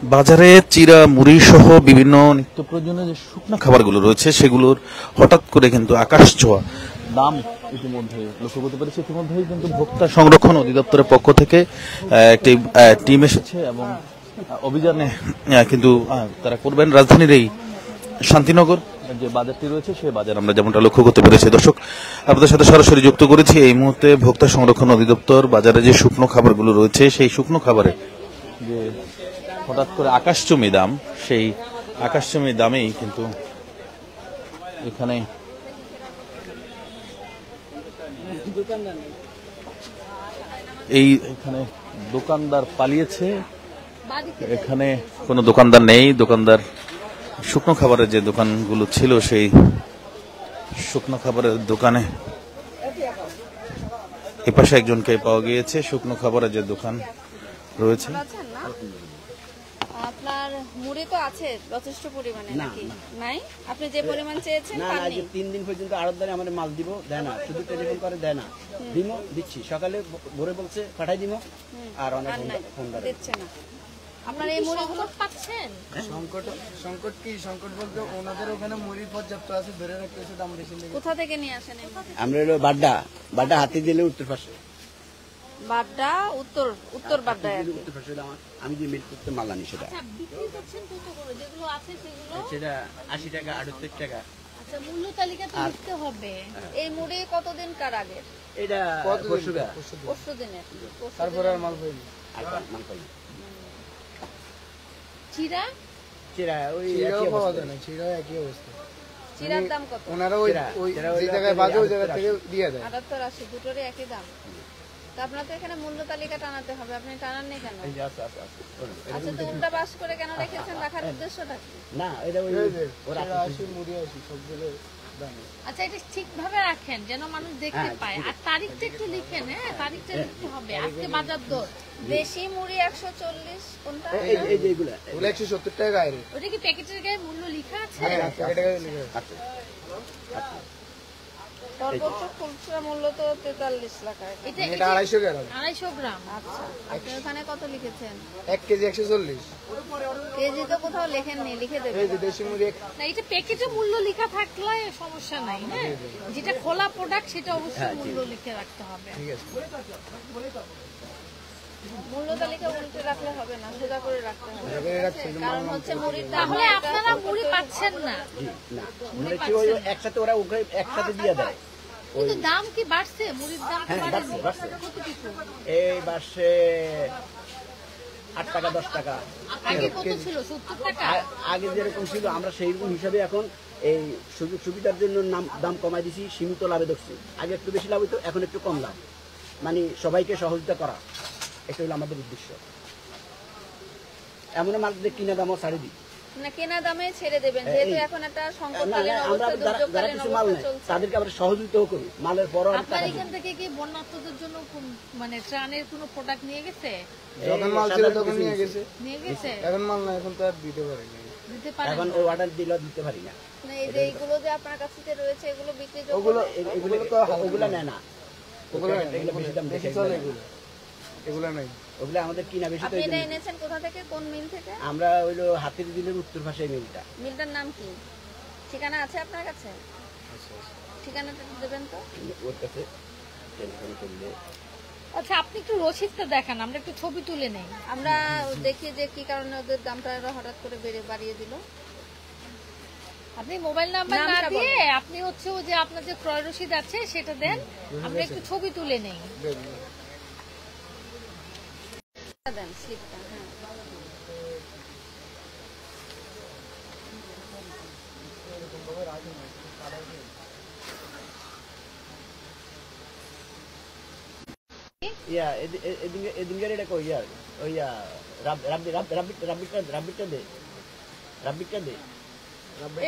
বাজারে চিরা মুড়ি সহ বিভিন্ন নিত্য প্রয়োজনীয় যে শুকনো খাবারগুলো রয়েছে সেগুলোর হঠাৎ করে কিন্তু আকাশ ছোঁয়া দাম ইতিমধ্যে লক্ষ্য করতে পেরেছি। ইতিমধ্যেই কিন্তু ভোক্তা সংরক্ষণ অধিদপ্তরের পক্ষ থেকে একটি টিম এসেছে এবং অভিযানে কিন্তু তারা করবেন। রাজধানীর এই শান্তিনগর যে বাজারটি রয়েছে সেই বাজার আমরা যেমনটা লক্ষ্য করতে পেরেছি। দর্শক, আপনাদের সাথে সরাসরি যুক্ত করেছি। এই মুহূর্তে ভোক্তা সংরক্ষণ অধিদপ্তর বাজারে যে শুকনো খাবারগুলো রয়েছে সেই শুকনো খাবারে যে হঠাৎ করে আকাশচুম্বী দাম, সেই আকাশচুম্বী দামেই কিন্তু এখানে এখানে দোকানদার পালিয়েছে। এখানে কোনো দোকানদার নেই। দোকানদার শুকনো খাবারের যে দোকানগুলো ছিল সেই শুকনো খাবারের দোকানে এপাশে একজনকে পাওয়া গিয়েছে। শুকনো খাবারের যে দোকান রয়েছে। আপনার মুড়ি তো আছে যথেষ্ট পরিমাণে নাকি নাই? আপনি যে পরিমাণ চেয়েছেন না, আজ 3 দিন পর্যন্ত আড়তদারে আমাদের মাল দিব দেয় না, শুধু টেলিফোন করে দেয় না। দিমো দিচ্ছি, সকালে ভোরে বলছে পাঠাই দিমো, আর অনেক ফোন দিচ্ছে না। আপনার এই মুড়ি গুলো পাচ্ছেন? সংকট কি? সংকট বলতে ওনাদের ওখানে মুড়ি পর্যাপ্ত আছে, ধরে রাখতেছে, দাম বেশি লাগে। কোথা থেকে নিয়ে আসেন? আমরা হলো বাড্ডা হাতি দিলে উত্তর পাশে। বাড্ডা উত্তর বাড্ডা উত্তর পাশে আমি যে মিল করতে মাল আনি সেটা। আচ্ছা, বিক্রি করছেন কত করে? যেগুলো আছে সেগুলো সেটা 80 টাকা 78 টাকা। আচ্ছা, মূল্য তালিকা তো লিখতে হবে। এই মুড়ি কতদিন কার আগে? এটা পরশু দিনের। তারপরে আর মাল পাইনি। আর মাল পাই। চিরা ওই চিরাও পাওয়া যায় না, চিরাও একই অবস্থা। চিরার দাম কত? ওনারা ওই যে জায়গায় বাজে ওই জায়গা থেকে দিয়ে দেয়। 78 80 দুটোরই একই দাম। তা আপনার তো এখানে মূল্য তালিকা টানাতে হবে, আপনি টানাননি কেন? আচ্ছা, তো উল্টা পাস করে কেন রেখেছেন? রাখার উদ্দেশ্যটা কি? না, এটা ওই ওরা 80 মুড়ি 80 সবগুলো দাম। আচ্ছা, এটা ঠিকভাবে রাখেন যেন মানুষ দেখতে পায়, আর তারিখটা একটু লিখেন। হ্যাঁ, তারিখটা লিখতে হবে। আজকে বাজার দর দেশি মুড়ি 140 কোনটা? এই যে এগুলা 170 টাকা গায়ে। ওটা কি প্যাকেটের গায়ে মূল্য লেখা আছে? হ্যাঁ, প্যাকেটের গায়ে লেখা আছে। সর্বোচ্চ খুচরা মূল্য তো 43 টাকা। এটা 250 গ্রাম। 250 গ্রাম। আচ্ছা, আপনি ওখানে কত লিখেছেন? 1 কেজি 140। কেজি তো কোথাও লেখেননি, লিখে দেবেন। এই যে দেশি মুড়ি না, এটা প্যাকেটে মূল্য লেখা থাকলে সমস্যা নাই। হ্যাঁ, যেটা খোলা প্রোডাক্ট সেটা অবশ্যই মূল্য লিখে রাখতে হবে। ঠিক আছে। মূল্য তালিকা উল্টে রাখলে হবে না, সোজা করে রাখতে হবে। কারণ হচ্ছে মুড়ির দাম। তাহলে আপনারা মুড়ি পাচ্ছেন না। না, মানে কি ওই একসাথে ওরা একসাথে দিয়ে দেয়। কিন্তু দাম কি বাড়ছে? মুড়ির দাম কি বাড়ছে? কতটুকু? এই বাড়ছে 8 টাকা 10 টাকা। আগে কত ছিল? 70 টাকা। আগে যেরকম ছিল আমরা সেই রকম হিসাবে এখন এই সুযোগ সুবিধার জন্য দাম কমাই দিছি, সীমিত লাভে ধরছি। আগে একটু বেশি লাভ হইতো, এখন একটু কম লাভ, মানে সবাইকে সহযোগিতা করা, এটা হলো আমাদের উদ্দেশ্য। এমন মাল কিনা দামও ছাড়ে দিই না, কেনা দামে ছেড়ে দেবেন, যেহেতু এখন একটা সংকটকালীন অবস্থা, দুর্যোগকালীন অবস্থা চলছে। তাদেরকে আমরা সহযোগিতাও করি, মালের বড় আপনার এখান থেকে কি বন্যার্তদের জন্য মানে ত্রাণের কোনো প্রোডাক্ট নিয়ে গেছে? যখন মাল ছিল তখন নিয়ে গেছে। এখন মাল না, এখন তো আর দিতে পারে না। এখন ওই অর্ডার দিলে দিতে পারি না। এই যে এইগুলো যে আপনার কাছে রয়েছে এগুলো বিক্রি ওগুলো তো ওগুলো নেয় না, ওগুলো বেশি দাম বেশি চলে। এগুলো নাই, ওগুলো আমাদের কিনা বেশি। আপনি এটা এনেছেন কোথা থেকে? কোন মিল থেকে? আমরা হইলো হাতির দিলের উত্তর পাশে মিলটা। মিলটার নাম কি? ঠিকানা আছে আপনার কাছে? ঠিকানাটা দেবেন তো। ওর কাছে টেলিফোন করলে। আচ্ছা, আপনি একটু রসিদটা দেখান, আমরা একটু ছবি তুলে নেই। আমরা দেখি যে কি কারণে ওদের দামটা হঠাৎ করে বাড়িয়ে দিল। আপনি মোবাইল নাম্বার না দিয়ে আপনি হচ্ছে ও যে আপনার যে ক্রয় রসিদ আছে সেটা দেন, আমরা একটু ছবি তুলে নেই। দেন স্লিপটা। হ্যাঁ, এদিনকার এটা কই ওইয়া রাব্বিটটা দে।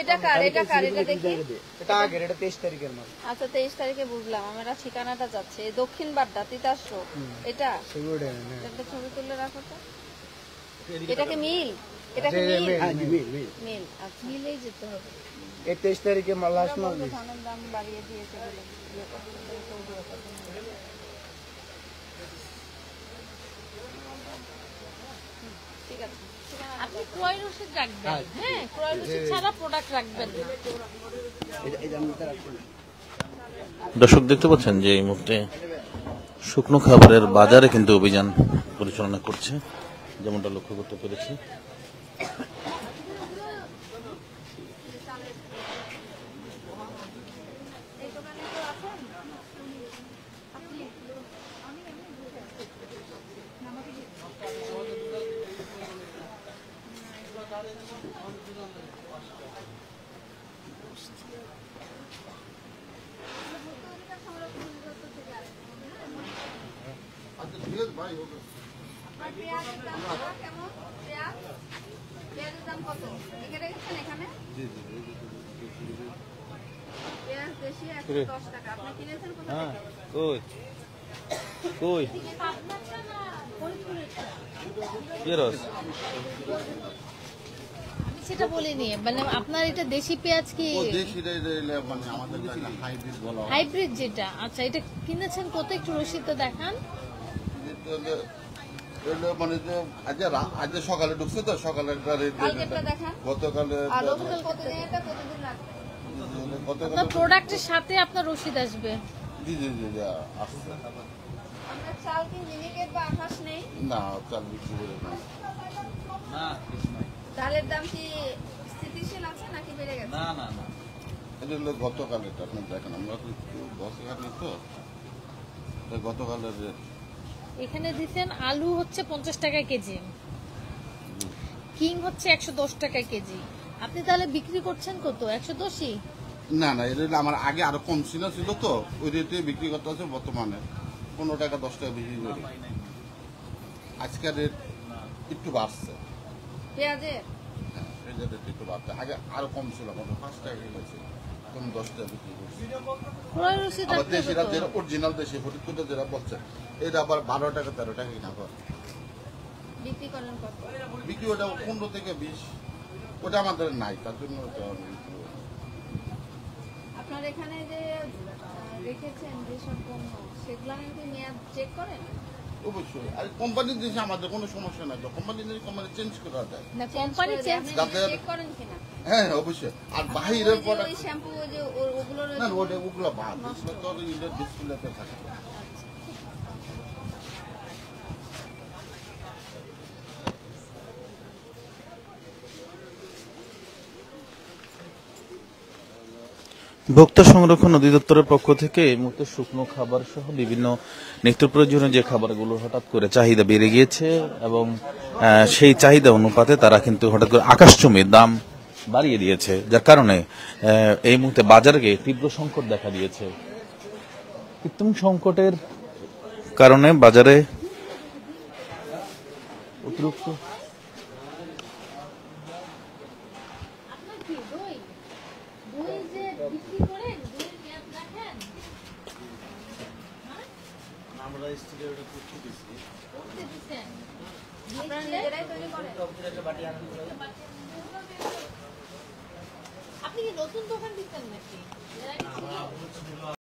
এটা কার? এটা দেখি। এটা আগের, এটা 23 তারিখের মাল। আচ্ছা, 23 তারিখে বুঝলাম। আমরা ঠিকানাটা যাচ্ছে দক্ষিণ বাড্ডা তিতাস রোড। এটা একটা ছবি তুলে রাখো তো। এটা কি মিল? এটা কি মিল? আচ্ছা, মিলেই যেতে হবে। এই 23 তারিখে মাল লাস্ট মাল ধানের দাম বাড়িয়ে দিয়েছে বলে ঠিক আছে। আপনি ক্রয় রসিদ রাখবেন, হ্যাঁ ক্রয় রসিদ ছাড়া প্রোডাক্ট রাখবেন না। এই যে আমি এটা রাখছি না। দর্শক দেখতে পাচ্ছেন যে এই মুহূর্তে শুকনো খাবারের বাজারে কিন্তু অভিযান পরিচালনা করছে, যেমনটা লক্ষ্য করতে পেরেছি। এই দোকানে তো আছেন আপনি? আপনার পেঁয়াজের দাম কেমন? পেঁয়াজের দাম কত লিখে রেখেছেন এখানে? পেঁয়াজ বেশি 110 টাকা। আপনি কিনেছেন কোথা থেকে? কই কই কি রস? আমি সেটা বলিনি, মানে আপনার এটা দেশি পেঁয়াজ কি হাইব্রিড যেটা? আচ্ছা, এটা কিনেছেন কত, একটু রসিদটা দেখান। মানে যে আজ সকালে ঢুকছে তো, সকালে একটা রেট কালকেরটা দেখান। গতকালে আর লোকাল কতদিন এটা কতদিন লাগবে? আপনার প্রোডাক্টের সাথে আপনার রসিদ আসবে। জি জি জি জি আসছে। আপনার চাল কি মিনিকেট বা আঠাশ নেই? না চাল বিক্রি করে না। ডালের দাম কি স্থিতিশীল আছে নাকি বেড়ে গেছে? এটা হলো গতকালের, আপনি দেখেন আমরা তো গতকাল তো গতকালের রেট। এখানে দিচ্ছেন আলু হচ্ছে 50 টাকা কেজি, কিং হচ্ছে 110 টাকা কেজি। আপনি তাহলে বিক্রি করছেন কত, 110ই? না না, এটা আমার আগে আরো কম ছিল তো, ওই রেটে বিক্রি করতে হচ্ছে। বর্তমানে 15 টাকা 10 টাকা বিক্রি করি। আজকের রেট একটু বাড়ছে। পেঁয়াজের হ্যাঁ, পেঁয়াজের রেট একটু বাড়ছে। আগে আরো কম ছিল, 5 টাকা গেছে, এখন 10 টাকা বিক্রি করছি। ক্রয় রসিদ আবার রাখতে দেশিরা কত? যেটা অরিজিনাল দেশি ফটিকপুরে যেটা বলছে, এটা আবার 12 টাকা 13 টাকা কিনা করে বিক্রি করেন কত? বিক্রি। ওটা 15 থেকে 20, ওটা আমাদের নাই, তার জন্য ওটা আমি বিক্রি করি। আপনার এখানে যে রেখেছেন যেসব পণ্য, সেগুলো কি মেয়াদ চেক করেন? অবশ্যই। আর কোম্পানির জিনিস আমাদের কোনো সমস্যা নাই, কোম্পানির জিনিস কোম্পানি চেঞ্জ করা যায়। না, কোম্পানি চেঞ্জ যাদের- চেক করেন কিনা? হ্যাঁ অবশ্যই। আর বাহিরের ওই যে প্রোডাক্ট ওই শ্যাম্পু ওই যে ওগুলোর না, ওগুলো বাদ, ওগুলো তো ইন্ডিয়ার ডিসপ্লেতে থাকে। ভোক্তা সংরক্ষণ অধিদপ্তরের পক্ষ থেকে এই মুহূর্তে শুকনো খাবার সহ বিভিন্ন নিত্য প্রয়োজনীয় যে খাবারগুলো হঠাৎ করে চাহিদা বেড়ে গিয়েছে এবং সেই চাহিদা অনুপাতে তারা কিন্তু হঠাৎ করে আকাশচুম্বী দাম বাড়িয়ে দিয়েছে, যার কারণে এই মুহূর্তে বাজারে তীব্র সংকট দেখা দিয়েছে। কৃত্রিম সংকটের কারণে বাজারে অতিরিক্ত আপনার কি দই যে বিক্রি করেন, দইয়ের মেয়াদ রাখেন? আমরা স্টুডিওটা করতে দিছি। করতে দিছেন? আপনারা নিজেরাই তৈরি করেন? আপনি কি নতুন দোকান দিচ্ছেন নাকি? এর আগে ছিল?